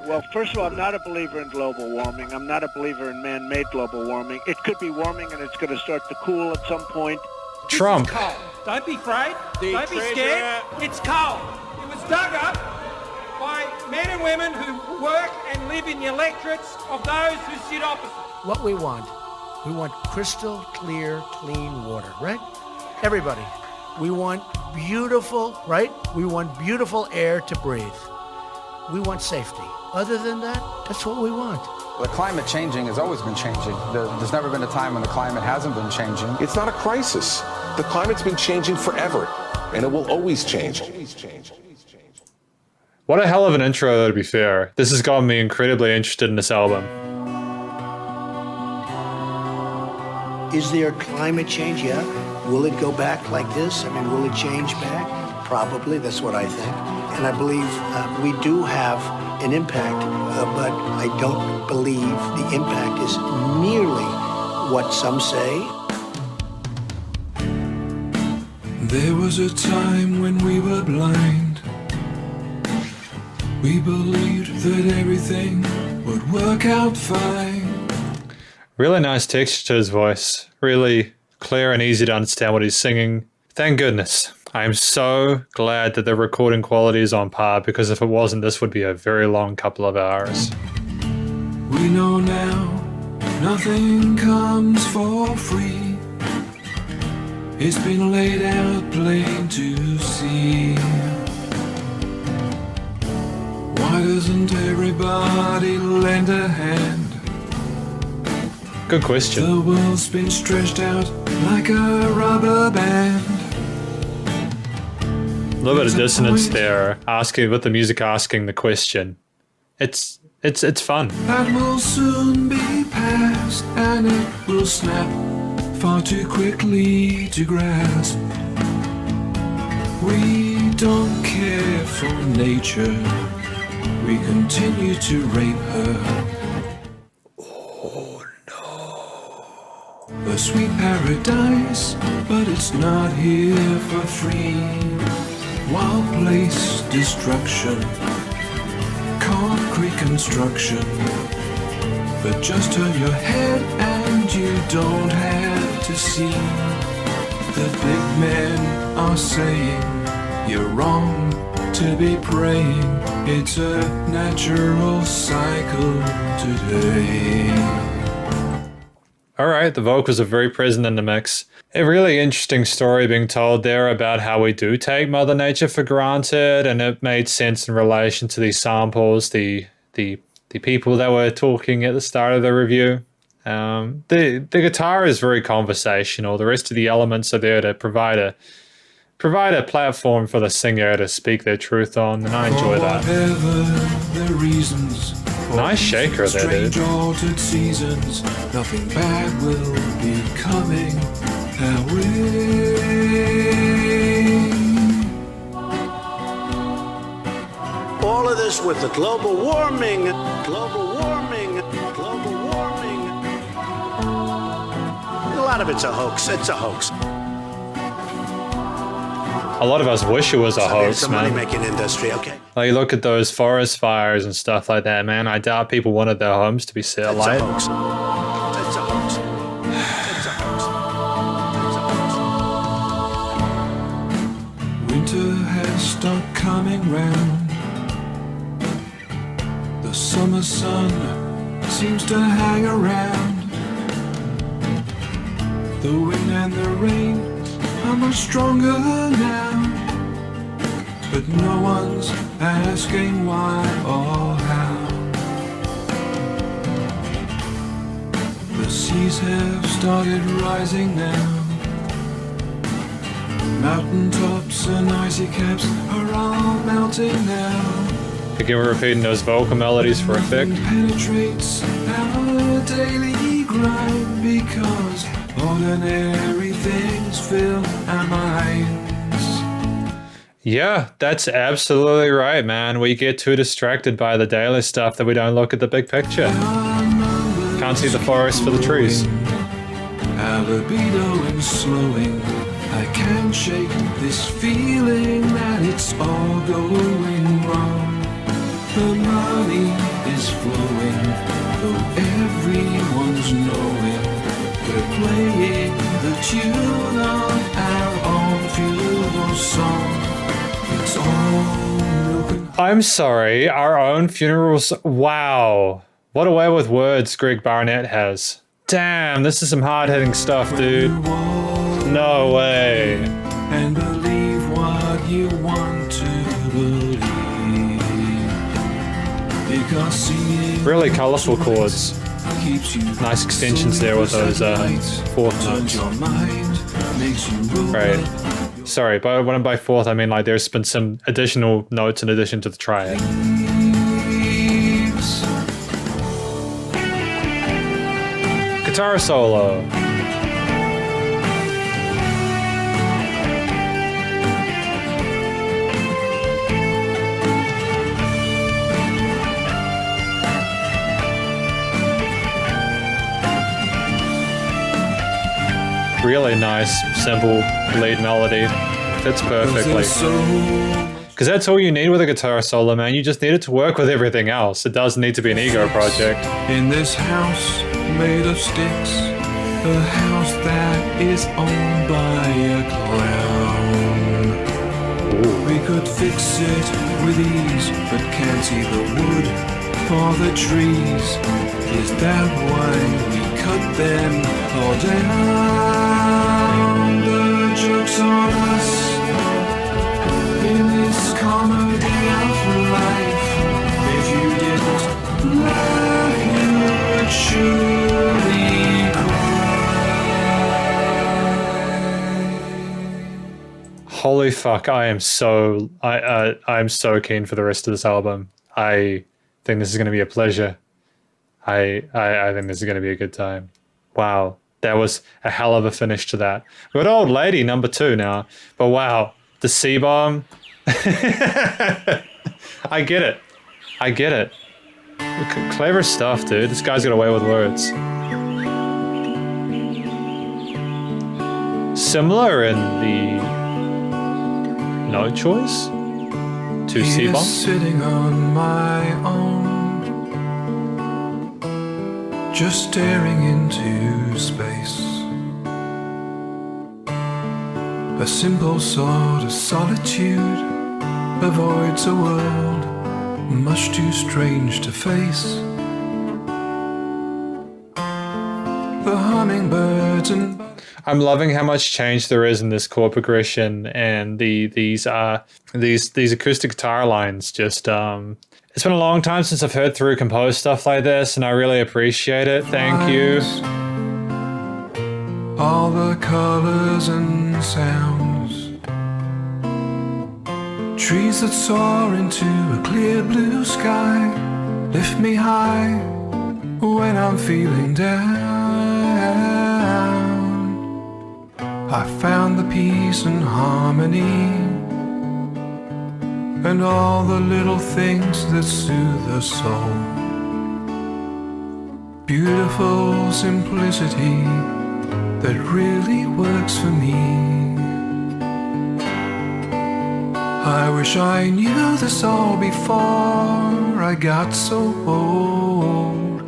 Well, first of all, I'm not a believer in global warming. I'm not a believer in man-made global warming. It could be warming and it's going to start to cool at some point. Trump. It's cold. Don't be afraid. Don't be scared. It's cold. It was dug up by men and women who work and live in the electorates of those who sit opposite. What we want crystal clear, clean water, right? Everybody. We want beautiful, right? We want beautiful air to breathe. We want safety. Other than that, that's what we want. The climate changing has always been changing. There's never been a time when the climate hasn't been changing. It's not a crisis. The climate's been changing forever, and it will always change. What a hell of an intro, though, to be fair. This has gotten me incredibly interested in this album. Is there climate change? Yeah. Will it go back like this? I mean, will it change back? Probably, that's what I think. And I believe we do have an impact, but I don't believe the impact is nearly what some say. There was a time when we were blind. We believed that everything would work out fine. Really nice texture to his voice. Really clear and easy to understand what he's singing. Thank goodness. I am so glad that the recording quality is on par, because if it wasn't, this would be a very long couple of hours. We know now nothing comes for free. It's been laid out plain to see. Why doesn't everybody lend a hand? Good question. The world's been stretched out like a rubber band. A little bit of dissonance there, asking with the music asking the question. It's fun. That will soon be past, and it will snap far too quickly to grasp. We don't care for nature. We continue to rape her. A sweet paradise, but it's not here for free. Wild place destruction, concrete construction. But just turn your head and you don't have to see. The big men are saying you're wrong to be praying. It's a natural cycle today. Alright, the vocals are very present in the mix. A really interesting story being told there about how we do take Mother Nature for granted, and it made sense in relation to these samples, the people that were talking at the start of the review. The guitar is very conversational. The rest of the elements are there to provide a platform for the singer to speak their truth on, and I enjoy that. The reasons. Nice shaker there, dude. Strange altered seasons, nothing bad will be coming our way. All of this with the global warming. A lot of it's a hoax. It's a hoax. A lot of us wish it was a hoax, It's a man. money-making industry, okay? Like, look at those forest fires and stuff like that, man. I doubt people wanted their homes to be set alight. It's a hoax. It's a hoax. It's a hoax. It's a hoax. Winter has stopped coming round. The summer sun seems to hang around. The wind and the rain are much stronger now, but no one's asking why or how. The seas have started rising now. Mountain tops and icy caps are all melting now. Again, we're repeating those vocal melodies for effect. Penetrates our daily grind because ordinary things fill our minds. Yeah, that's absolutely right, man. We get too distracted by the daily stuff that we don't look at the big picture. Can't see the forest for the trees. Our libido is slowing. I can't shake this feeling that it's all going wrong. The money I'm sorry, our own funerals. Wow. What a way with words Greg Barnett has. Damn, this is some hard-hitting stuff, dude. No way. And believe what you want to believe. Because singing Really colorful chords. keeps you Nice extensions there with those fourth turns notes. your mind, makes you rule. Right. Sorry, but when I'm by fourth, I mean like there's been some additional notes in addition to the triad. Guitar solo. Really nice, simple lead melody. Fits perfectly. Because that's all you need with a guitar solo, man. You just need it to work with everything else. It doesn't need to be an ego project. In this house made of sticks, a house that is owned by a clown. Ooh. We could fix it with ease, but can't see the wood for the trees. Is that why we cut them all down? The joke's on us in this comedy of life. If you didn't laugh, you would surely cry. Holy fuck! I'm so keen for the rest of this album. I think this is going to be a pleasure. I think this is going to be a good time. Wow, that was a hell of a finish to that. Good old lady number 2 now, but wow, the C-bomb. I get it. Clever stuff, dude. This guy's got away with words. Similar in the note choice to C-bomb. Sitting on my own, just staring into space. A simple sort of solitude avoids a world much too strange to face. The hummingbirds and I'm loving how much change there is in this chord progression and these acoustic guitar lines. Just it's been a long time since I've heard through compose stuff like this, and I really appreciate it. Thank you. all the colors and sounds. Trees that soar into a clear blue sky lift me high when I'm feeling down. I found the peace and harmony and all the little things that soothe the soul. Beautiful simplicity that really works for me. I wish I knew this all before I got so old,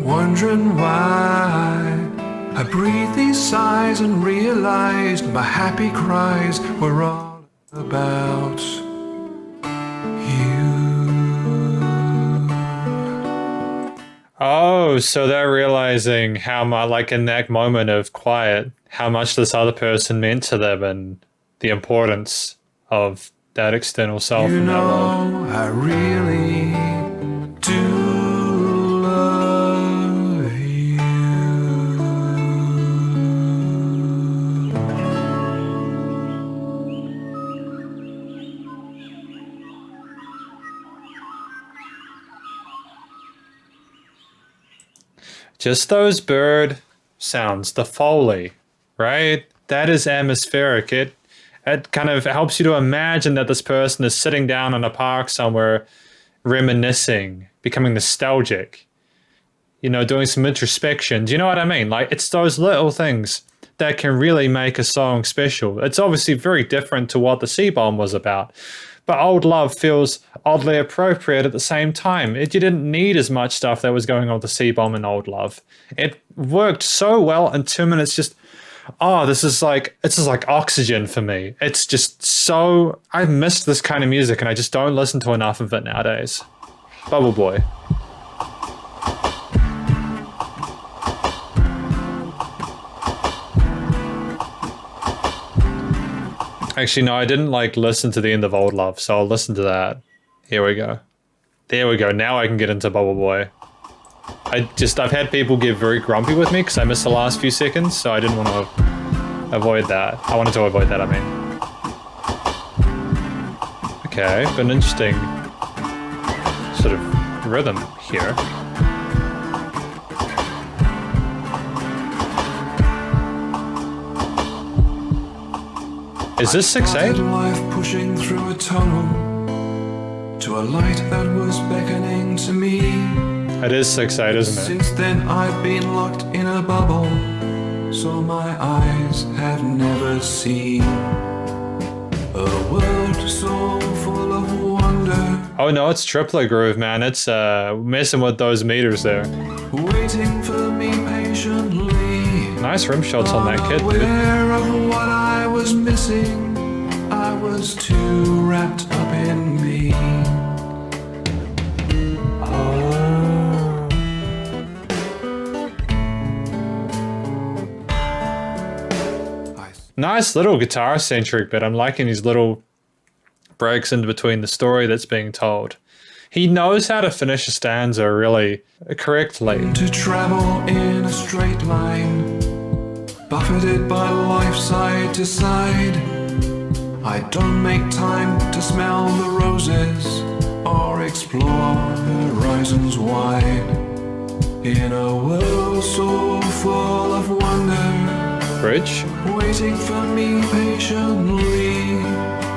wondering why I breathed these sighs and realized my happy cries were all about you. Oh, so they're realizing how much, like in that moment of quiet, how much this other person meant to them and the importance of that external self You in that world. know, I really do love you. Just those bird sounds, the Foley, right? That is atmospheric. It kind of helps you to imagine that this person is sitting down in a park somewhere, reminiscing, becoming nostalgic, you know, doing some introspection. Do you know what I mean? Like, it's those little things that can really make a song special. It's obviously very different to what the C-bomb was about, but Old Love feels oddly appropriate at the same time. You didn't need as much stuff that was going on with the C-bomb and Old Love. It worked so well in 2 minutes, just oh, this is like oxygen for me. It's just so, I've missed this kind of music and I just don't listen to enough of it nowadays. Bubble Boy. Actually, no, I didn't like listen to the end of Old Love, so I'll listen to that. Here we go. There we go. Now I can get into Bubble Boy. I've had people get very grumpy with me because I missed the last few seconds, so I didn't want to avoid that. I wanted to avoid that, I mean. Okay, but an interesting sort of rhythm here. Is this 6/8? Life pushing through a tunnel to a light that was beckoning to me. It is 6/8, isn't it? Since then I've been locked in a bubble, so my eyes have never seen a world so full of wonder. Oh no, it's triplet groove, man. It's messing with those meters there. Waiting for me patiently. Nice rim shots on that kid, dude. Aware of what I was missing, I was too wrapped up in me. Nice little guitar-centric bit. I'm liking these little breaks in between the story that's being told. He knows how to finish a stanza really correctly. To travel in a straight line, buffeted by life side to side. I don't make time to smell the roses or explore horizons wide. In a world so full of wonder, Bridge. waiting for me patiently,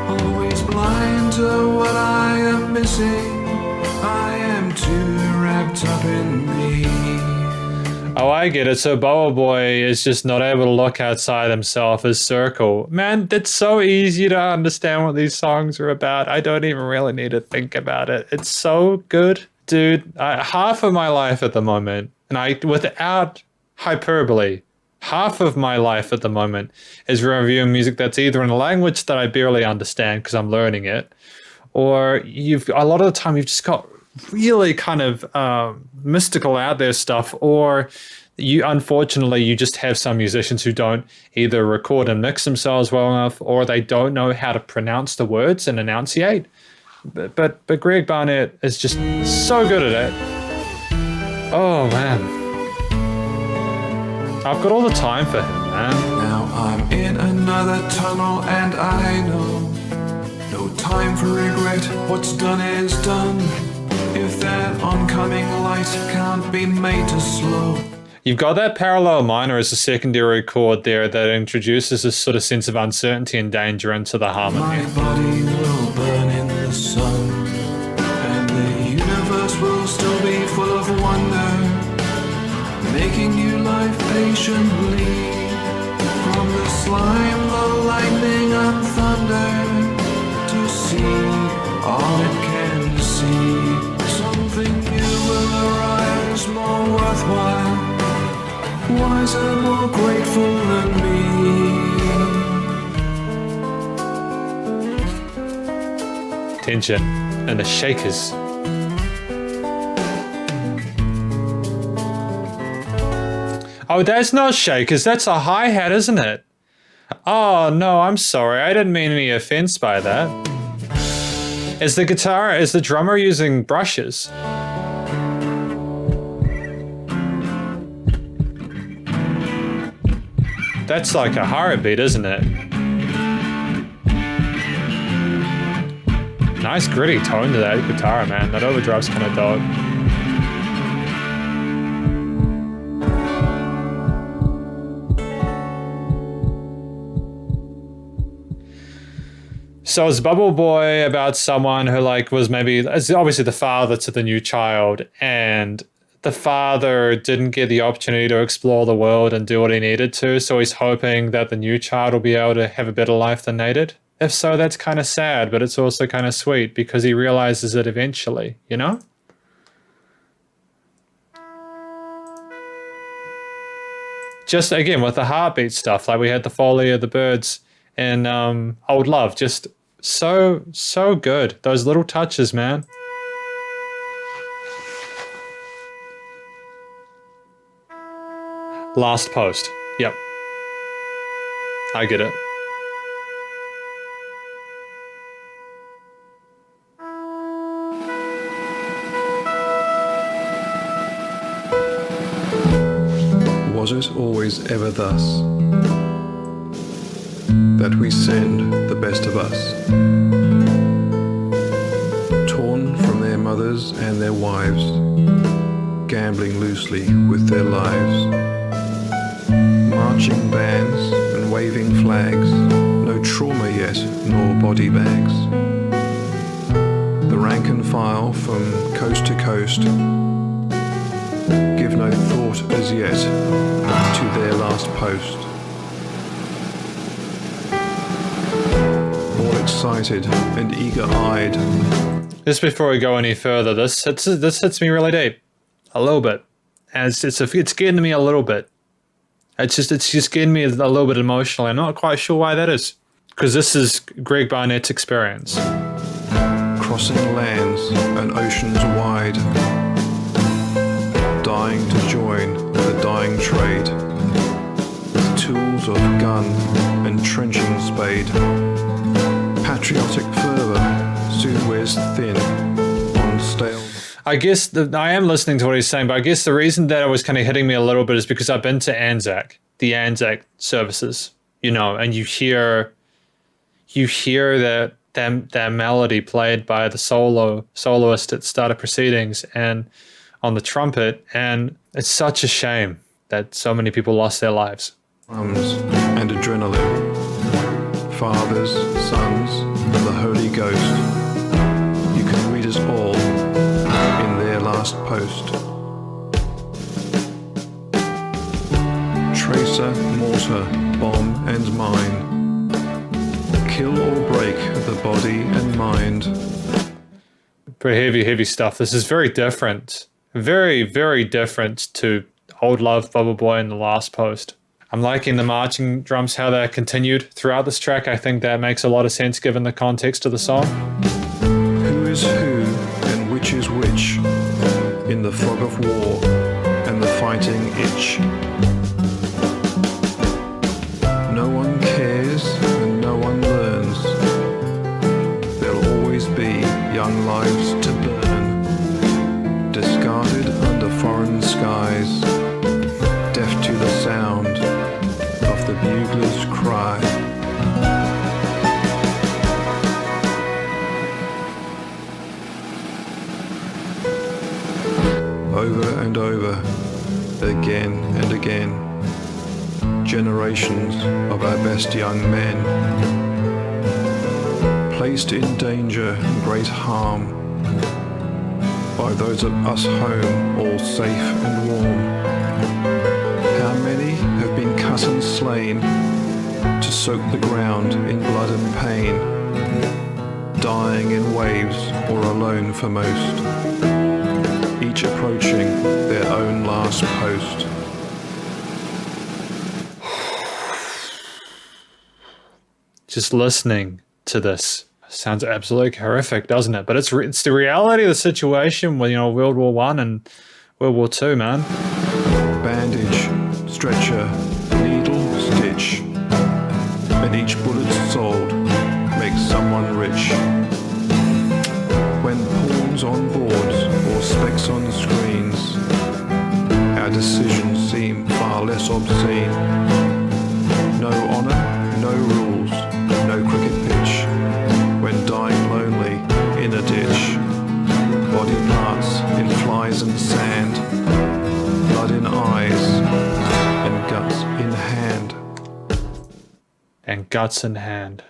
always blind to what I am missing. I am too wrapped up in me. Oh, I get it. So Bubble Boy is just not able to look outside himself, his circle. Man, it's so easy to understand what these songs are about. I don't even really need to think about it. It's so good. Dude, half of my life at the moment, and without hyperbole, half of my life at the moment is reviewing music that's either in a language that I barely understand because I'm learning it, or a lot of the time you've just got really kind of mystical out there stuff, or unfortunately you just have some musicians who don't either record and mix themselves well enough, or they don't know how to pronounce the words and enunciate. But Greg Barnett is just so good at it. Oh man. I've got all the time for him, man. Now I'm in another tunnel and I know no time for regret, what's done is done. If that oncoming light can't be made to slow. You've got that parallel minor as a secondary chord there that introduces this sort of sense of uncertainty and danger into the harmony. My body will burn in the sun, and the universe will still be full of wonder, making you life patiently. From the slime, the lightning and thunder, to see all it can see. Something new will arise, more worthwhile, wiser, more grateful than me. Tension and the shakers. Oh, that's not shakers, that's a hi-hat, isn't it? Oh no, I'm sorry, I didn't mean any offense by that. Is the drummer using brushes? That's like a heartbeat, isn't it? Nice gritty tone to that guitar, man. That overdrive's kind of dope. So is Bubble Boy about someone who was maybe obviously the father to the new child, and the father didn't get the opportunity to explore the world and do what he needed to, so he's hoping that the new child will be able to have a better life than they did? If so, that's kind of sad, but it's also kind of sweet because he realizes it eventually, you know? just again with the heartbeat stuff, like we had the Foley of the Birds and Old Love, just so good. Those little touches, man. Last post. Yep. I get it. Was it always ever thus, that we send the best of us, torn from their mothers and their wives, gambling loosely with their lives, marching bands and waving flags, no trauma yet nor body bags, the rank and file from coast to coast give no thought as yet to their last post. All excited and eager-eyed. Just before we go any further, this hits me really deep, a little bit, as it's getting to me a little bit. It's just getting me a little bit emotional. I'm not quite sure why that is, because this is Greg Barnett's experience. Crossing lands and oceans wide, dying to join the dying trade, with tools of gun and trenching spade. Patriotic fervour soon wears thin on stale. I guess I am listening to what he's saying, but I guess the reason that it was kind of hitting me a little bit is because I've been to Anzac, the Anzac services, and you hear that melody played by the soloist at start of proceedings and on the trumpet, and it's such a shame that so many people lost their lives. Drums and adrenaline, fathers, sons, and the Holy Ghost. You can read us all in their last post. Tracer, mortar, bomb, and mine. Kill or break the body and mind. Pretty heavy stuff. This is very different. Very, very different to Old Love, Bubble Boy, and the last post. I'm liking the marching drums, how they're continued throughout this track. I think that makes a lot of sense given the context of the song. Who is who and which is which in the fog of war and the fighting itch? No one cares and no one learns. There'll always be young lives to burn, discarded under foreign skies, deaf to the sound of the bugler's cry. Over and over, again and again, generations of our best young men, placed in danger and great harm by those of us home, all safe and warm. How many have been cut and slain to soak the ground in blood and pain, dying in waves or alone for most, each approaching their own last post. Just listening to this sounds absolutely horrific, doesn't it? But it's the reality of the situation with World War I and World War II, man. Bandage, stretcher, needle, stitch, and each bullet sold makes someone rich. When pawns on boards or specs on screens, our decisions seem far less obscene. No honour, no rules, no cricket pitch, when dying lonely in a ditch. Body parts in flies and sand, blood in eyes, and guts in hand. And guts in hand.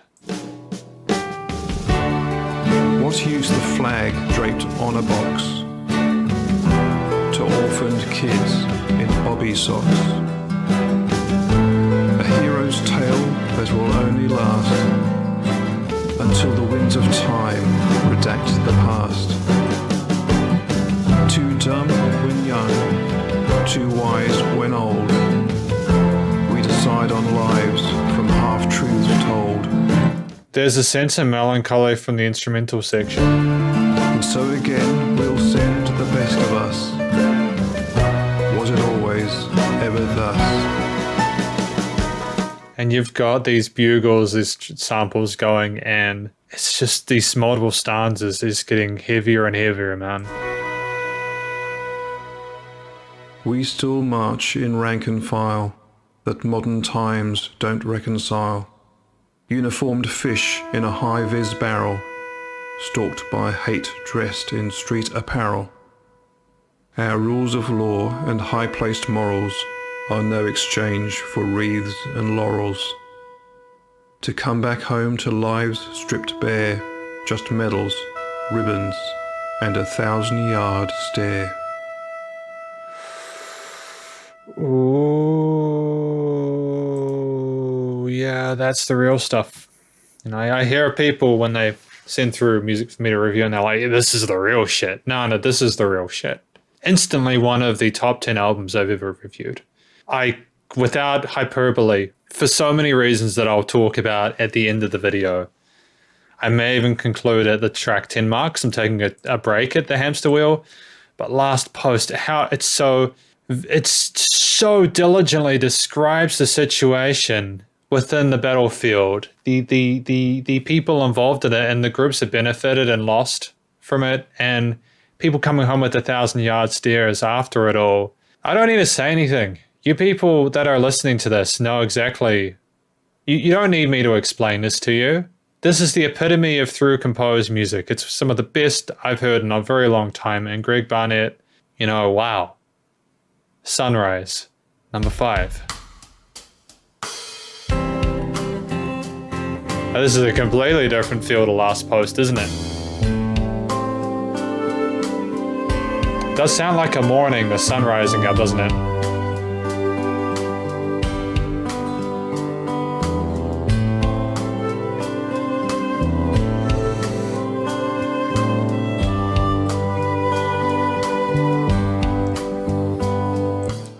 What use the flag draped on a box to orphaned kids in bobby socks? A hero's tale that will only last until the winds of time redact the past. Too dumb when young, too wise when old, There's a sense of melancholy from the instrumental section. And so again we'll send the best of us. Was it always ever thus? And you've got these bugles, these samples going, and it's just these multiple stanzas is getting heavier and heavier, man. We still march in rank and file that modern times don't reconcile. Uniformed fish in a high-vis barrel, stalked by hate dressed in street apparel. Our rules of law and high-placed morals are no exchange for wreaths and laurels. To come back home to lives stripped bare, just medals, ribbons, and 1,000-yard stare. Ooh, yeah, that's the real stuff. You know, I hear people when they send through music for me to review and they're like, this is the real shit. No, this is the real shit. Instantly one of the top 10 albums I've ever reviewed. Without hyperbole, for so many reasons that I'll talk about at the end of the video. I may even conclude at the track 10 marks. I'm taking a break at the hamster wheel. But Last Post, how it's so diligently describes the situation within the battlefield, the people involved in it and the groups that benefited and lost from it, and people coming home with 1,000-yard stares after it all. I don't need to say anything. You people that are listening to this know exactly. You don't need me to explain this to you. This is the epitome of through composed music. It's some of the best I've heard in a very long time. And Greg Barnett, you know, wow. Sunrise, number 5. Now, this is a completely different feel to Last Post, isn't it? It does sound like a morning, the sun rising up, doesn't it?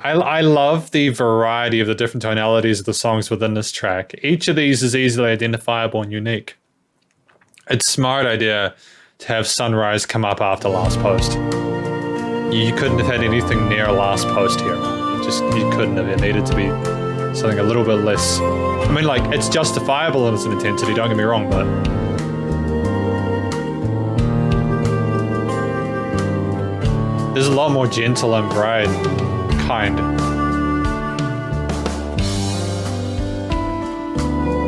I love the variety of the different tonalities of the songs within this track. Each of these is easily identifiable and unique. It's a smart idea to have Sunrise come up after Last Post. You couldn't have had anything near Last Post here. You couldn't have. It needed to be something a little bit less. I mean, like, it's justifiable in its intensity, don't get me wrong, but there's a lot more gentle and bright. Kind.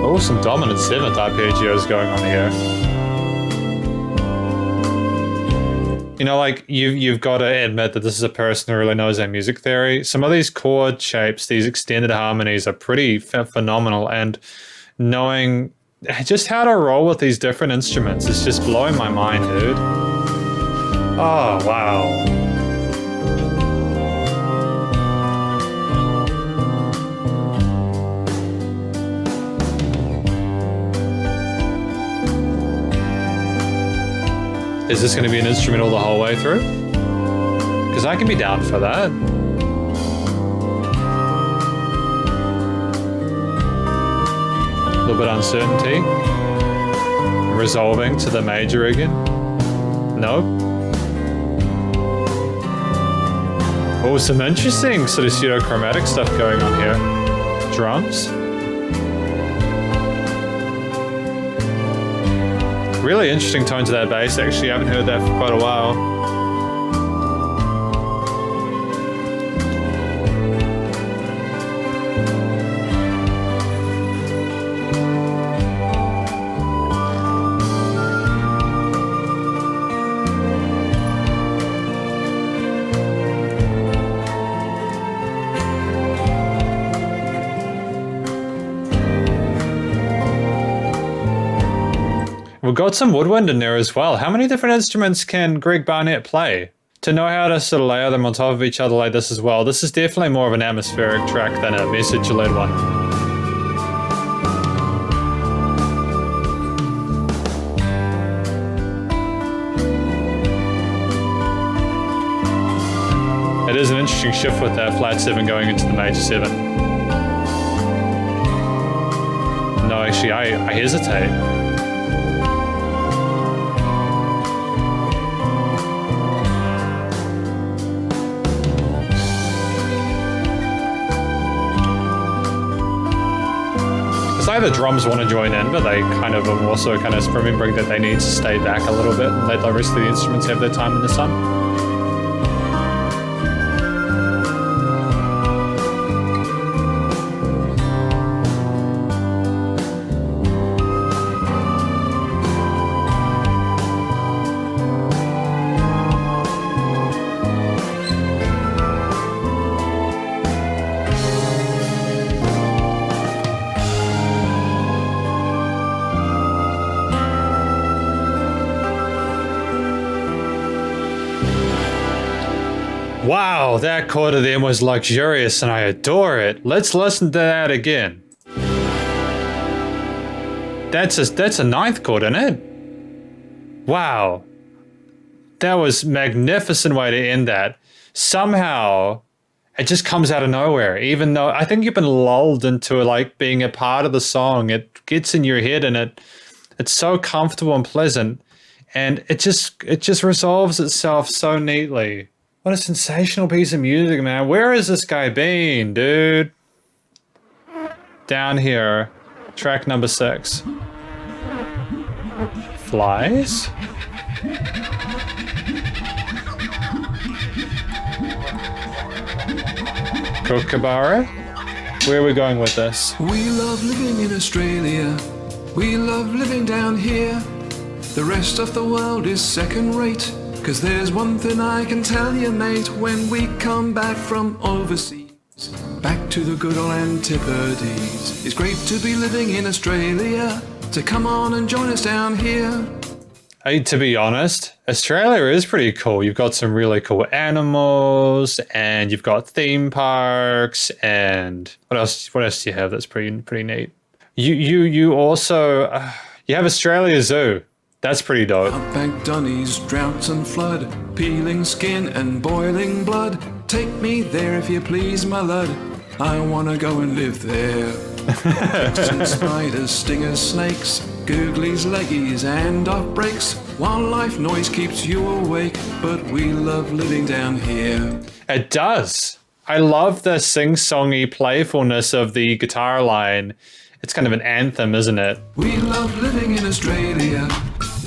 Oh, some dominant 7th arpeggios going on here. You know, like, you've got to admit that this is a person who really knows their music theory. Some of these chord shapes, these extended harmonies are pretty phenomenal, and knowing just how to roll with these different instruments is just blowing my mind, dude. Oh, wow. Is this going to be an instrumental the whole way through? Because I can be down for that. A little bit of uncertainty. Resolving to the major again. No. Oh, some interesting sort of pseudo-chromatic stuff going on here. Drums. Really interesting tone to that bass, actually. I haven't heard that for quite a while. We've got some woodwind in there as well. How many different instruments can Greg Barnett play? To know how to sort of layer them on top of each other like this as well. This is definitely more of an atmospheric track than a message-led one. It is an interesting shift with that flat 7 going into the major 7. No, actually, I hesitate. like the drums want to join in, but they kind of are also kind of remembering that they need to stay back a little bit and let the rest of the instruments have their time in the sun. Wow, that chord of them was luxurious and I adore it. Let's listen to that again. That's a ninth chord, isn't it? Wow. That was a magnificent way to end that. Somehow, it just comes out of nowhere, even though I think you've been lulled into like being a part of the song. It gets in your head and it's so comfortable and pleasant, and it just resolves itself so neatly. What a sensational piece of music, man. Where has this guy been, dude? Down here. Track number 6. Flies? Kookaburra? Where are we going with this? We love living in Australia. We love living down here. The rest of the world is second rate. 'Cause there's one thing I can tell you, mate, when we come back from overseas, back to the good old Antipodes. It's great to be living in Australia, so come on and join us down here. Hey, to be honest, Australia is pretty cool. You've got some really cool animals, and you've got theme parks, and what else do you have that's pretty neat? You also you have Australia Zoo. That's pretty dope. Outback dunnies, droughts and flood, peeling skin and boiling blood. Take me there if you please, my lud. I wanna go and live there. Ticks and spiders, stingers, snakes, googlies, leggies and off breaks. Wildlife noise keeps you awake, but we love living down here. It does. I love the sing-songy playfulness of the guitar line. It's kind of an anthem, isn't it? We love living in Australia.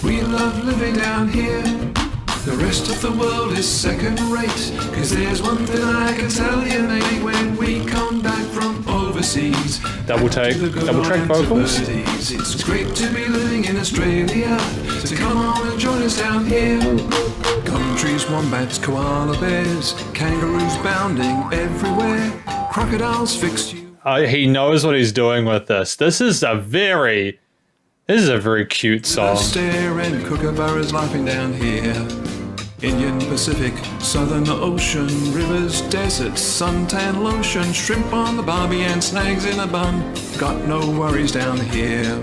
We love living down here. The rest of the world is second rate. 'Cause there's one thing I can tell you, mate, when we come back from overseas. Double track vocals. It's great to be living in Australia. So come on and join us down here. Gum trees, wombats, koala bears, kangaroos bounding everywhere. Crocodiles fix you. He knows what he's doing with this. This is a very cute song. Stare and kookaburras laughing down here. Indian Pacific, Southern Ocean, rivers, deserts, suntan lotion, shrimp on the barbie and snags in a bun. Got no worries down here.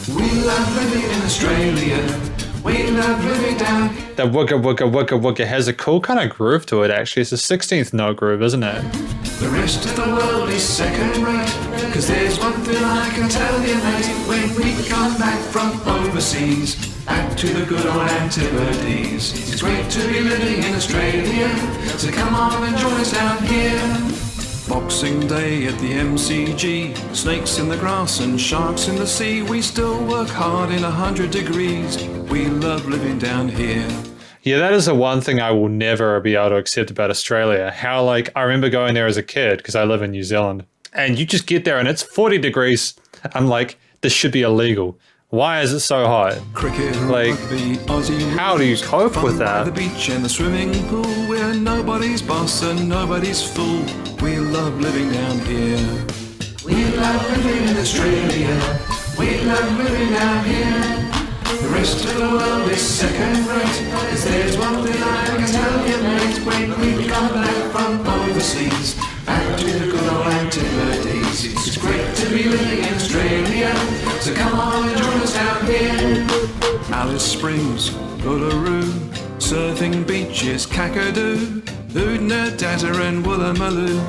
We love living in Australia. We love living down here. The wugga wugga wugga wugga has a cool kind of groove to it, actually. It's a 16th note groove, isn't it? The rest of the world is second rate. 'Cause there's one thing I can tell you, mate, when we come back from overseas, back to the good old Antipodes. It's great to be living in Australia, so come on and join us down here. Boxing Day at the MCG, snakes in the grass and sharks in the sea. We still work hard in 100 degrees. We love living down here. Yeah, that is the one thing I will never be able to accept about Australia. How, like, I remember going there as a kid because I live in New Zealand, and you just get there and it's 40 degrees. I'm like, this should be illegal. Why is it so hot? Cricket, like, rugby, Aussie, how do you cope with that? The beach and the swimming pool, where nobody's boss and nobody's fool. We love living down here. We love living in Australia. We love living down here. The rest of the world is second rate. 'Cause there's one thing I can tell you, mate, when we come back from overseas, back to the good old Antipodes. It's great to be living in Australia, so come on and join us down here. Alice Springs, Uluru, surfing beaches, Kakadu, Oodnadatta and Woolloomooloo.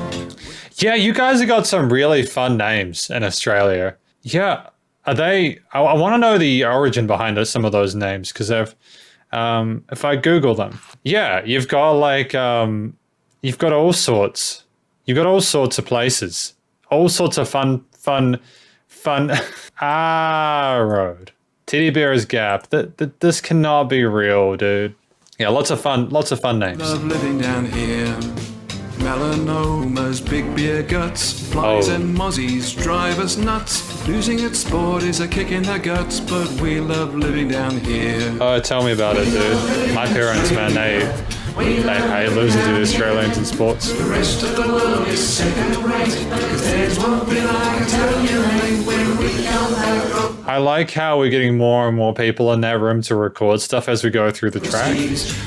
Yeah, you guys have got some really fun names in Australia. Yeah. Are they? I want to know the origin behind some of those names, because if I Google them, yeah, you've got like you've got all sorts. You've got all sorts of places, all sorts of fun Fun. Road. Teddy Bear's Gap. This cannot be real, dude. Yeah, lots of fun names. Love living down here. Melanomas, big beer guts, flies and mozzies drive us nuts. Losing at sport is a kick in the guts, but we love living down here. Oh, tell me about it, dude. My parents, man, they hate losing to the Australians in sports. The rest of the world is second rate, 'cause there's one thing I can tell you, mate, when we come back from I like how we're getting more and more people in that room to record stuff as we go through the track.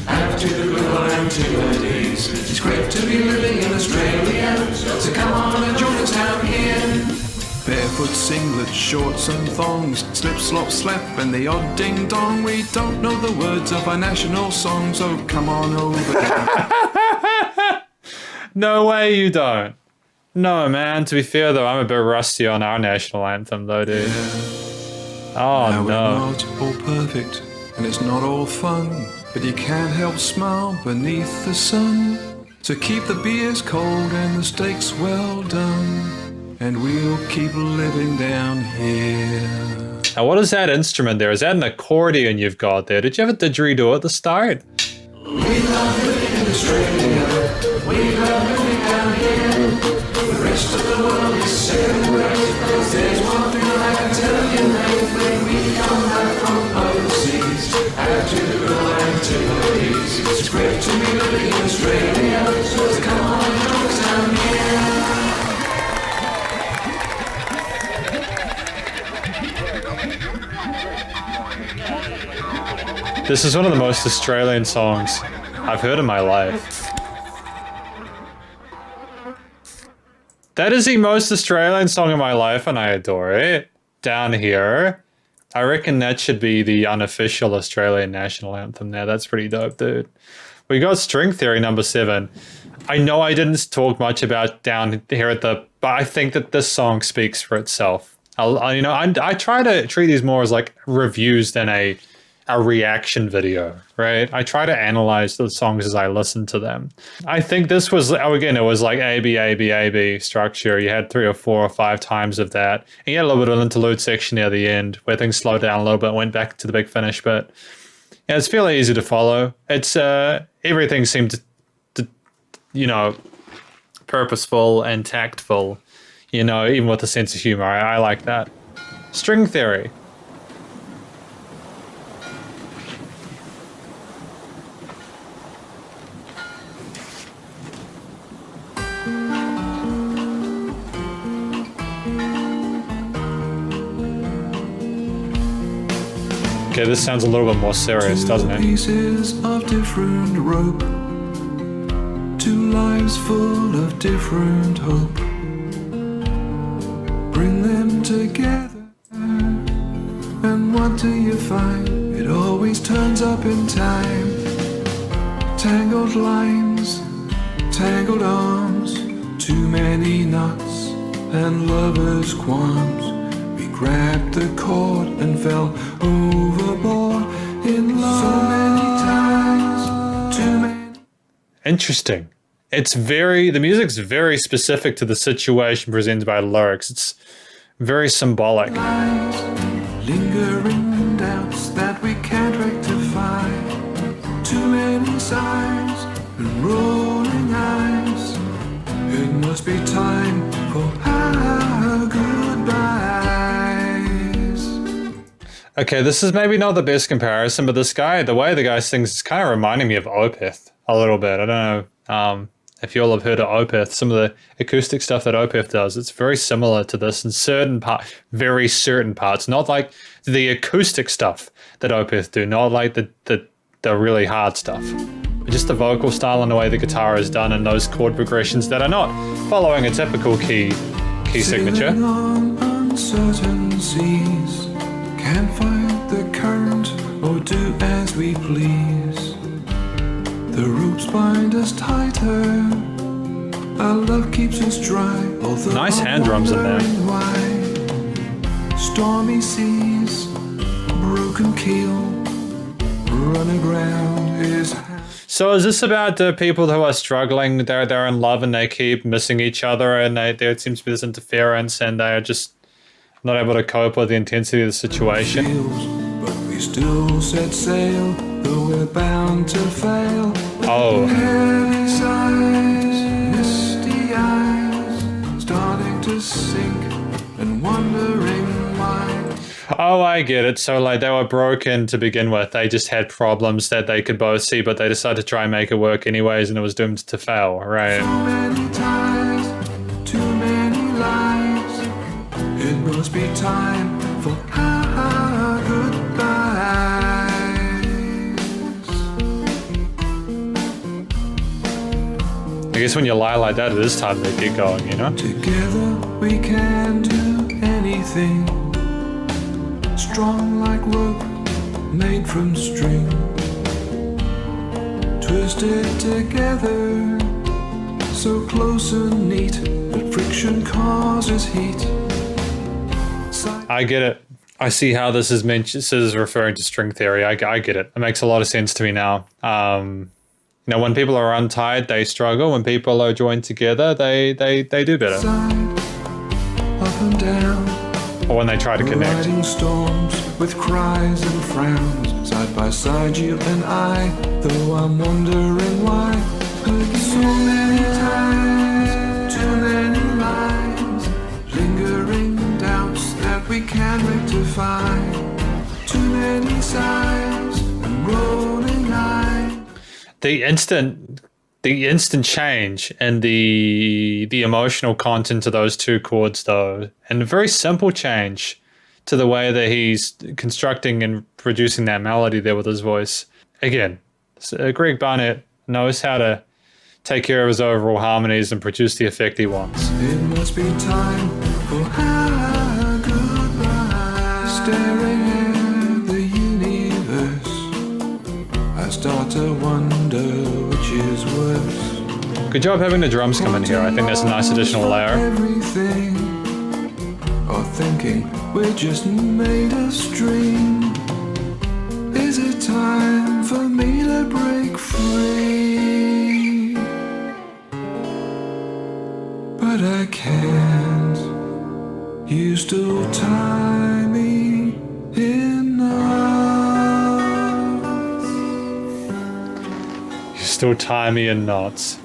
after the good old antipodes. It's great to be living in Australia, so come on and join us down here. Barefoot singlets, shorts and thongs, slip, slop, slap, and the odd ding dong. We don't know the words of our national song, so come on over. No way you don't. No, man. To be fair, though, I'm a bit rusty on our national anthem, though, dude. Oh, Now no. we're not all perfect, and it's not all fun, but you can't help smile beneath the sun. So keep the beers cold and the steaks well done, and we'll keep living down here. Now, what is that instrument there? Is that an accordion you've got there? Did you have a didgeridoo at the start? We love living in Australia, we love living down here. The rest of the world is second rate, 'cause there's one thing I can tell you, mate, when we come back from overseas, after the good old antipodes. It's great to be living in Australia, so come on and join us down here. This is one of the most Australian songs I've heard in my life. That is the most Australian song in my life, and I adore it. Down Here. I reckon that should be the unofficial Australian national anthem now. That's pretty dope, dude. We got String Theory number 7. I know I didn't talk much about Down Here but I think that this song speaks for itself. I try to treat these more as like reviews than a reaction video, right? I try to analyze the songs as I listen to them. I think this was, again, it was like A, B, A, B, A, B structure. You had 3 or 4 or 5 times of that. And you had a little bit of an interlude section near the end where things slowed down a little bit, went back to the big finish. But yeah, it's fairly easy to follow. It's everything seemed to purposeful and tactful, even with a sense of humor. I like that. String Theory. Okay, this sounds a little bit more serious, doesn't it? Pieces of different rope, 2 lives full of different hope. Bring them together, and what do you find? It always turns up in time. Tangled lines, tangled arms, too many knots and lovers' qualms. Grabbed the cord and fell overboard in love. So many times, too many. Interesting. The music's very specific to the situation presented by the lyrics. It's very symbolic. Lies, lingering doubts that we can't rectify. Too many sighs and rolling eyes. It must be time for our goodbye. Okay, this is maybe not the best comparison, but the way the guy sings is kind of reminding me of Opeth a little bit. I don't know if you all have heard of Opeth, some of the acoustic stuff that Opeth does. It's very similar to this in very certain parts. Not like the acoustic stuff that Opeth do, not like the really hard stuff. But just the vocal style and the way the guitar is done and those chord progressions that are not following a typical key signature. Sailing on uncertain seas. Can't fight the current or do as we please. The ropes bind us tighter. Our love keeps us dry. Nice hand drums in there. Why? Stormy seas, broken keel, run aground is. So is this about the people who are struggling? They're in love and they keep missing each other, and there seems to be this interference, and they are just not able to cope with the intensity of the situation. But we still set sail, though we're bound to fail. Oh. Heavy sighs, misty eyes, starting to sink and wondering why. Oh, I get it. So, like, they were broken to begin with. They just had problems that they could both see, but they decided to try and make it work anyways, and it was doomed to fail, right? So many ties, too many lies. It must be time for our goodbyes. I guess when you lie like that, it is time to get going, you know? Together we can do anything. Strong like rope made from string, twisted together, so close and neat that friction causes heat. I get it. I see how this is referring to string theory. I get it. It makes a lot of sense to me now. You know, when people are untied, they struggle. When people are joined together, they do better. Side, up and down. Or when they try to connect. Riding storms with cries and frowns, side by side you and I, though I'm wondering why. So many times, too many lies, lingering doubts that we can rectify. Too many sighs and rolling eyes. The instant change and the emotional content of those two chords, though, and a very simple change to the way that he's constructing and producing that melody there with his voice. Again, Greg Barnett knows how to take care of his overall harmonies and produce the effect he wants. It must be time for our goodbye. Staring at the universe, I start to wonder which is worse. Good job having the drums come in here. I think that's a nice additional layer. Everything, or thinking we're just made of string. Is it time for me to break free? But I can't. You still tie me in knots. You still tie me in knots.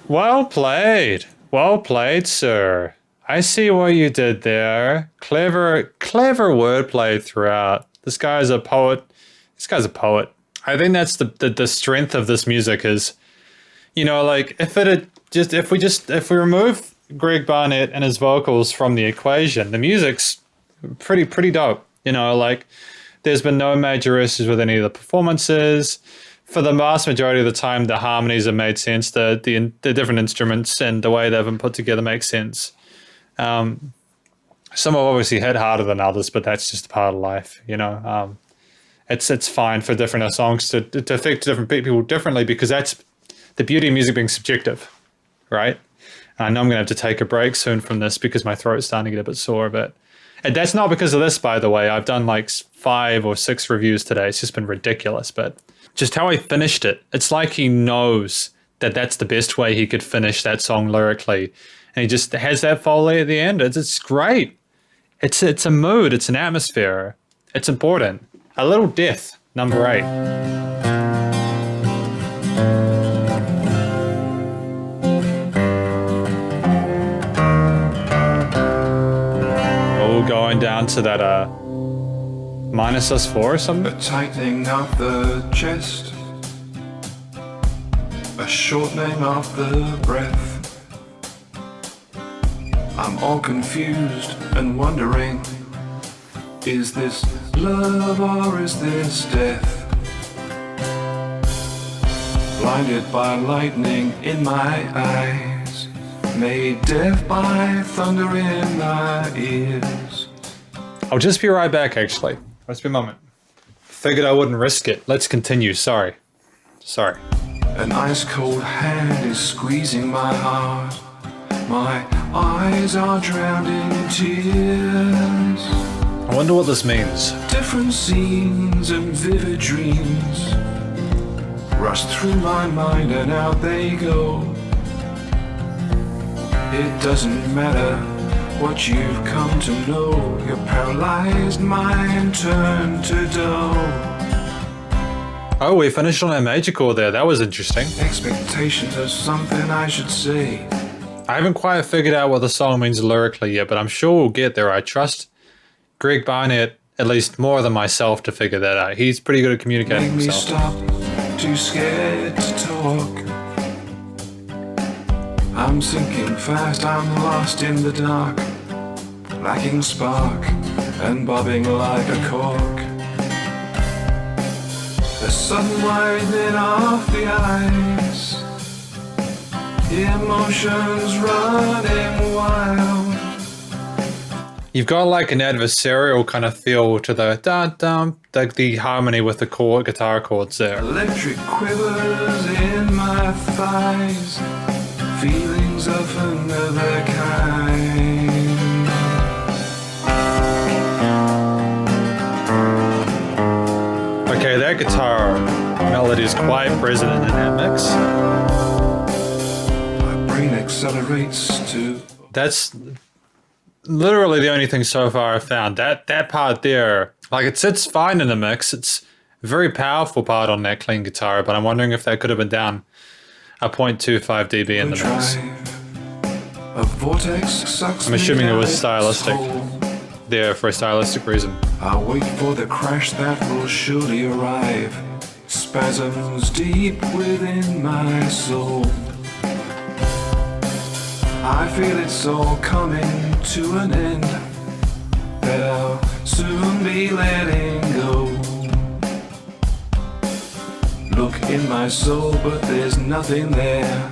Well played. Well played, sir. I see what you did there. Clever wordplay throughout. This guy's a poet. I think that's the strength of this music is, you know, like if we remove Greg Barnett and his vocals from the equation, the music's pretty dope. You know, like there's been no major issues with any of the performances. For the vast majority of the time, the harmonies have made sense. The different instruments and the way they've been put together makes sense. Some have obviously hit harder than others, but that's just a part of life, you know. It's fine for different songs to affect different people differently because that's the beauty of music being subjective, right? And I know I'm going to have to take a break soon from this because my throat's starting to get a bit sore, and that's not because of this, by the way. I've done like 5 or 6 reviews today. It's just been ridiculous, but just how I finished it. It's like he knows that that's the best way he could finish that song lyrically. And he just has that foley at the end. It's great. It's a mood. It's an atmosphere. It's important. A Little Death, number 8. Oh, going down to that minus +4 or something? A tightening of the chest, a shortening of the breath. I'm all confused and wondering, is this love or is this death? Blinded by lightning in my eyes, made deaf by thunder in my ears. I'll just be right back, actually. Just be a moment. Figured I wouldn't risk it. Let's continue. Sorry. An ice cold hand is squeezing my heart. My eyes are drowned in tears. I wonder what this means. Different scenes and vivid dreams rush through my mind and out they go. It doesn't matter what you've come to know, your paralyzed mind turned to dough. Oh, we finished on a major chord there. That was interesting. Expectations are something I should say. I haven't quite figured out what the song means lyrically yet, but I'm sure we'll get there. I trust Greg Barnett at least more than myself to figure that out. He's pretty good at communicating Make me himself. stop, too scared to talk. I'm sinking fast, I'm lost in the dark, lacking spark and bobbing like a cork. A sudden widening of the eyes, emotions running wild. You've got like an adversarial kind of feel to the dum, like the harmony with the guitar chords there. Electric quivers in my thighs, feelings of another kind. Okay, that guitar melody is quite present in that mix. My brain accelerates to... That's literally the only thing so far I've found. That part there, like it sits fine in the mix. It's a very powerful part on that clean guitar, but I'm wondering if that could have been down a 0.25 dB in the mix. A vortex sucks I'm assuming me it was down stylistic its hole. there for a stylistic reason. I'll wait for the crash that will surely arrive. Spasms deep within my soul. I feel it's all coming to an end, that I'll soon be letting go. Look in my soul, but there's nothing there.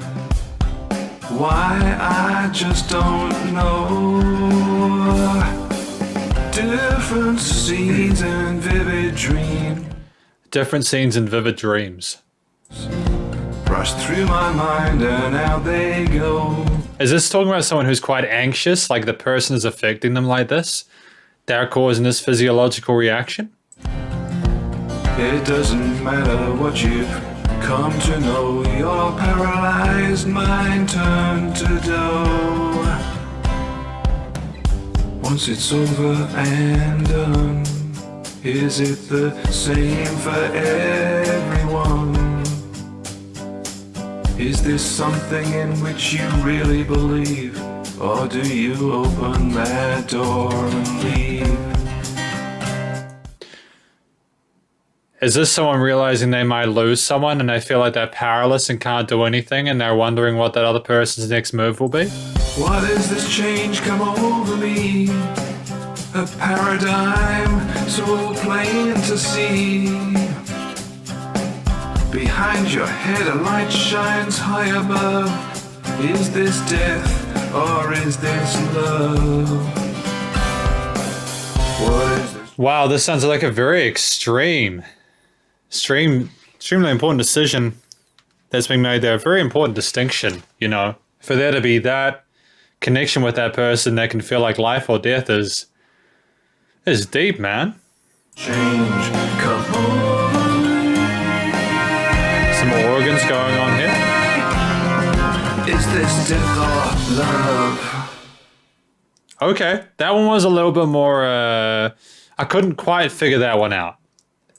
Why, I just don't know. Different scenes and vivid dreams Different scenes and vivid dreams. rush through my mind and out they go. Is this talking about someone who's quite anxious, like the person is affecting them like this? They're causing this physiological reaction? It doesn't matter what you've come to know, your paralyzed mind turned to dough. Once it's over and done, is it the same for everyone? Is this something in which you really believe? Or do you open that door and leave? Is this someone realizing they might lose someone and they feel like they're powerless and can't do anything and they're wondering what that other person's next move will be? What is this change come over me? A paradigm so plain to see. Behind your head a light shines high above. Is this death or is this love? What is this? Wow, this sounds like a very extremely important decision that's being made there. A very important distinction, you know. For there to be that connection with that person that can feel like life or death is deep, man. Change come over me. Some organs going on here. Is this death or love? Okay, that one was a little bit more, I couldn't quite figure that one out.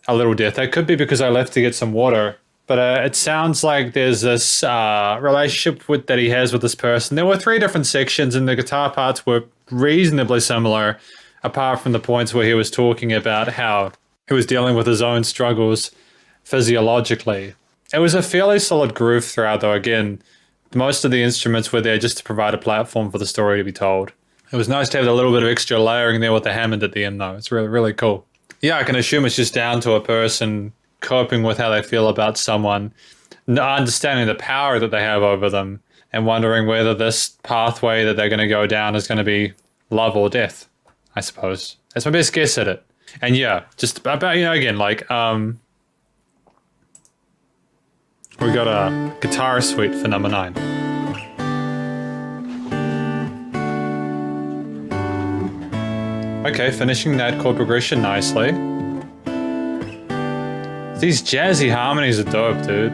A little death. That could be because I left to get some water. But it sounds like there's this relationship that he has with this person. There were 3 different sections and the guitar parts were reasonably similar, apart from the points where he was talking about how he was dealing with his own struggles physiologically. It was a fairly solid groove throughout, though. Again, most of the instruments were there just to provide a platform for the story to be told. It was nice to have a little bit of extra layering there with the Hammond at the end, though. It's really, really cool. Yeah, I can assume it's just down to a person coping with how they feel about someone, understanding the power that they have over them, and wondering whether this pathway that they're going to go down is going to be love or death, I suppose. That's my best guess at it. And yeah, just about, you know, again, like, we got a guitar suite for number 9. Okay, finishing that chord progression nicely. These jazzy harmonies are dope, dude.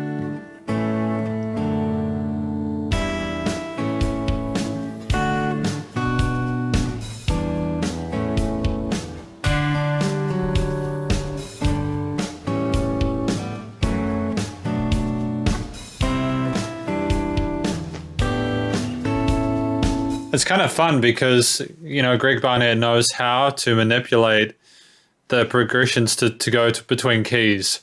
It's kind of fun because, Greg Barnett knows how to manipulate the progressions to go between keys.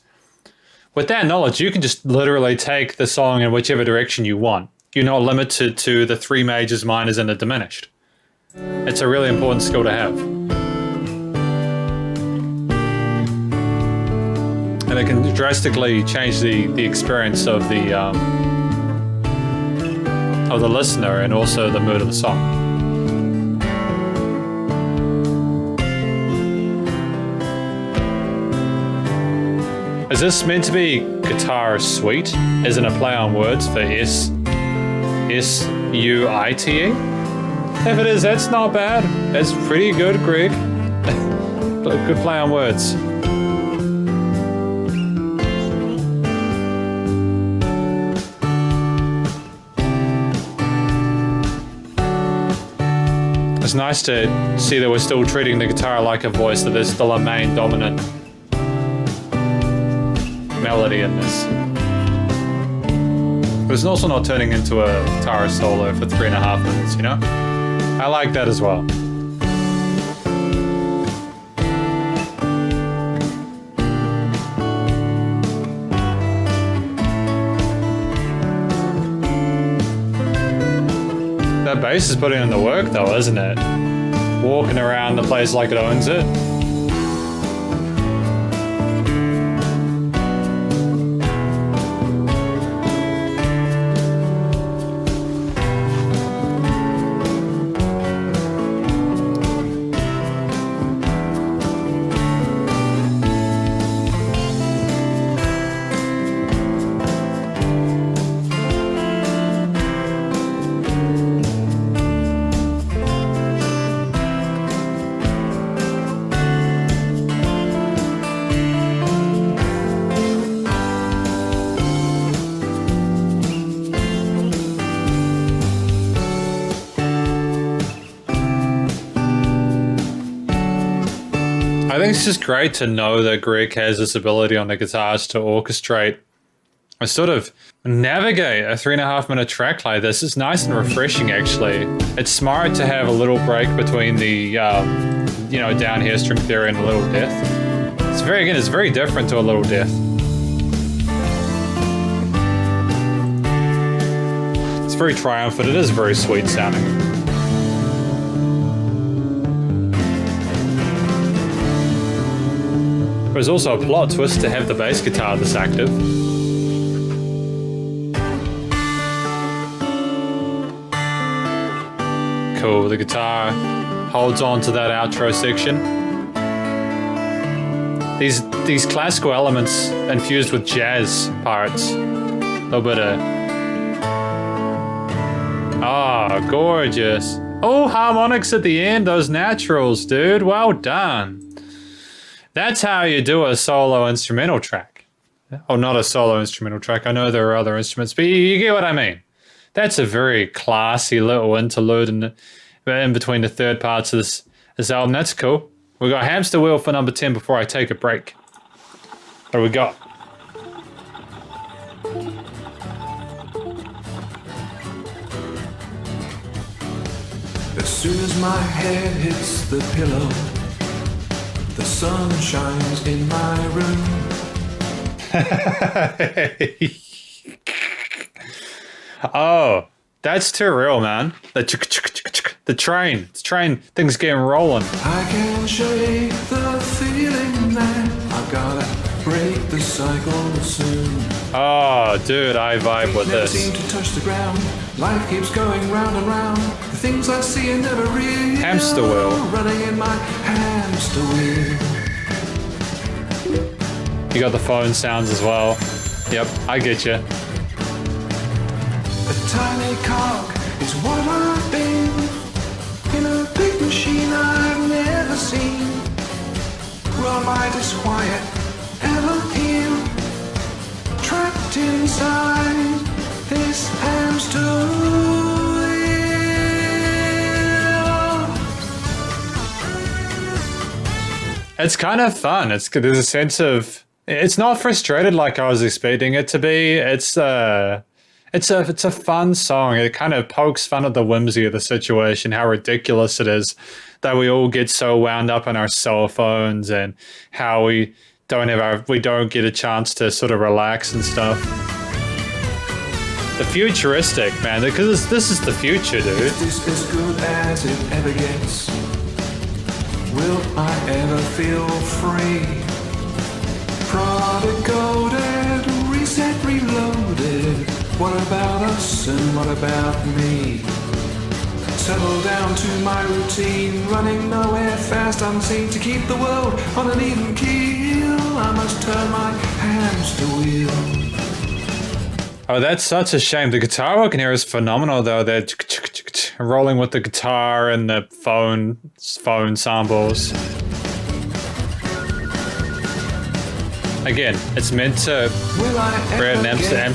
With that knowledge, you can just literally take the song in whichever direction you want. You're not limited to the 3 majors, minors, and the diminished. It's a really important skill to have. And it can drastically change the experience of the listener and also the mood of the song. Is this meant to be guitar suite? Isn't a play on words for S-U-I-T-E? If it is, that's not bad. That's pretty good, Greg. Good play on words. It's nice to see that we're still treating the guitar like a voice, that there's still a main dominant melody in this. But it's also not turning into a guitar solo for 3.5 minutes, I like that as well. That bass is putting in the work though, isn't it? Walking around the place like it owns it. I think it's just great to know that Greg has this ability on the guitars to orchestrate or sort of navigate a 3.5 minute track like this. It's nice and refreshing, actually. It's smart to have a little break between the, down here string theory and a little death. It's very different to a little death. It's very triumphant. It is very sweet sounding. There's also a plot twist to have the bass guitar this active. Cool, the guitar holds on to that outro section. These classical elements infused with jazz parts. A little bit of... Oh, gorgeous. Oh, harmonics at the end, those naturals, dude. Well done. That's how you do a solo instrumental track. Oh, not a solo instrumental track. I know there are other instruments, but you get what I mean. That's a very classy little interlude in between the third parts of this album. That's cool. We got Hamster Wheel for number 10 before I take a break. What do we got? As soon as my head hits the pillow, the sun shines in my room. Oh, that's too real, man. The train, things getting rolling. I can shake the feeling that I've gotta break the cycle soon. Oh, dude, I vibe with Never this. seem to touch the ground. Life keeps going round and round. The things I see are never real. Hamster wheel. Running in my hamster wheel. You got the phone sounds as well. Yep, I get you. A tiny cog is what I've been in a big machine I've never seen. Will my disquiet ever heal? Trapped inside this hamster wheel. It's kind of fun. There's a sense of... It's not frustrated like I was expecting it to be. It's a fun song. It kind of pokes fun at the whimsy of the situation, how ridiculous it is that we all get so wound up on our cell phones and how we don't get a chance to sort of relax and stuff. The futuristic, man, because this is the future, dude. Is this as good as it ever gets? Will I ever feel free? Product coded, reset, reloaded. What about us and what about me? Settle down to my routine, running nowhere fast, unseen to keep the world on an even keel. I must turn my hamster wheel. Oh, that's such a shame. The guitar work in here is phenomenal, though. They're rolling with the guitar and the phone samples. Again, it's meant to create an atmosphere.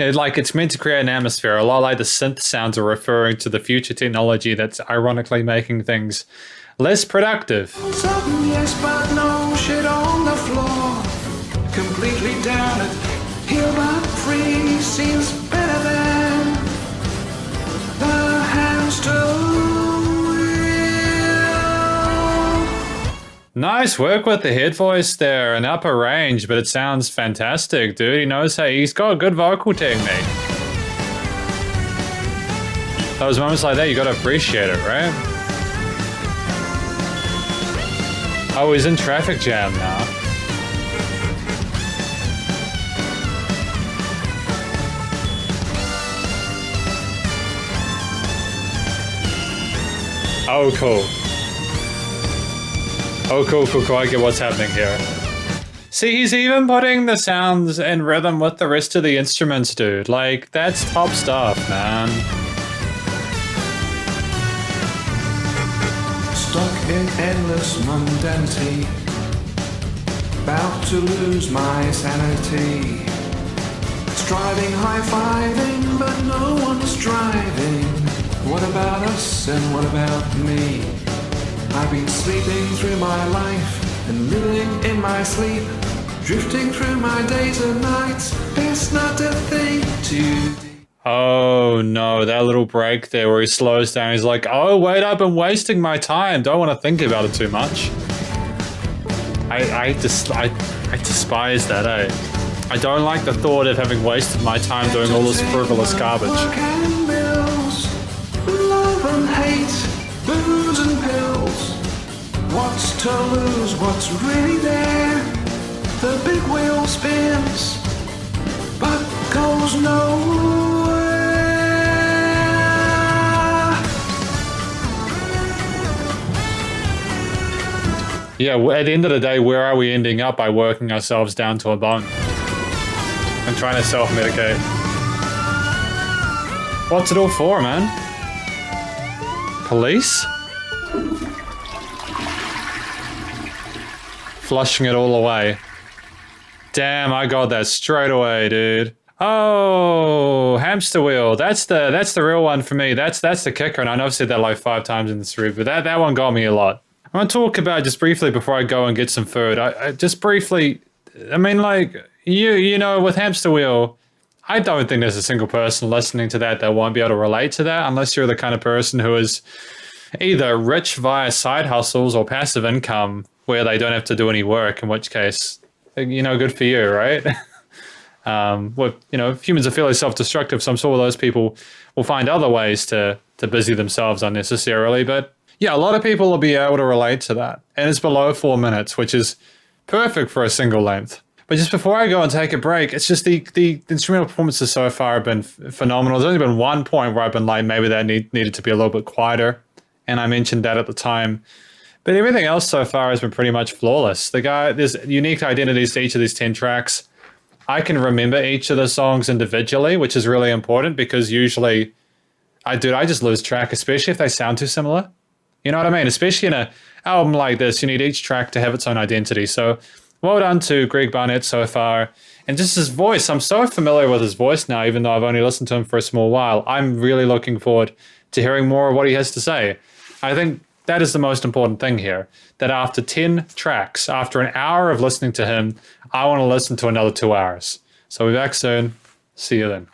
It's meant to create an atmosphere. A lot like the synth sounds are referring to the future technology that's ironically making things less productive. Sudden yes but no, shit on the floor. Completely down it. Here but free seems better than the hamster wheel. Nice work with the head voice there, an upper range, but it sounds fantastic, dude. He knows how he's got good vocal technique. Those moments like that, you gotta appreciate it, right? Oh, he's in traffic jam now. Oh, cool. Oh, cool. I get what's happening here. See, he's even putting the sounds in rhythm with the rest of the instruments, dude. Like, that's top stuff, man. Stuck in endless mundanity, about to lose my sanity. Striving, high-fiving, but no one's driving. What about us and what about me? I've been sleeping through my life and living in my sleep, drifting through my days and nights, best not to think too deep. Oh no, that little break there where he slows down. He's like, oh wait, I've been wasting my time. Don't want to think about it too much. I despise that, eh? I don't like the thought of having wasted my time doing all this frivolous garbage. Love and hate, booze and pills. What's to lose, what's really there? The big wheel spins, but goes nowhere. Yeah, at the end of the day, where are we ending up by working ourselves down to a bone and trying to self-medicate? What's it all for, man? Police? Flushing it all away. Damn, I got that straight away, dude. Oh, hamster wheel. That's the real one for me. That's the kicker, and I know I've said that like 5 times in this review, but that one got me a lot. I want to talk about just briefly before I go and get some food. I just briefly, I mean, like you know, with hamster wheel, I don't think there's a single person listening to that won't be able to relate to that unless you're the kind of person who is either rich via side hustles or passive income where they don't have to do any work, in which case, you know, good for you, right? Well, you know, humans are fairly self-destructive, so I'm sure those people will find other ways to busy themselves unnecessarily. But yeah, a lot of people will be able to relate to that. And it's below 4 minutes, which is perfect for a single length. But just before I go and take a break, it's just the instrumental performances so far have been phenomenal. There's only been one point where I've been like, maybe that needed to be a little bit quieter. And I mentioned that at the time. But everything else so far has been pretty much flawless. There's unique identities to each of these 10 tracks. I can remember each of the songs individually, which is really important because usually I just lose track, especially if they sound too similar. You know what I mean? Especially in an album like this, you need each track to have its own identity. So well done to Greg Barnett so far. And just his voice, I'm so familiar with his voice now, even though I've only listened to him for a small while. I'm really looking forward to hearing more of what he has to say. I think that is the most important thing here, that after 10 tracks, after an hour of listening to him, I want to listen to another 2 hours. So we'll be back soon. See you then.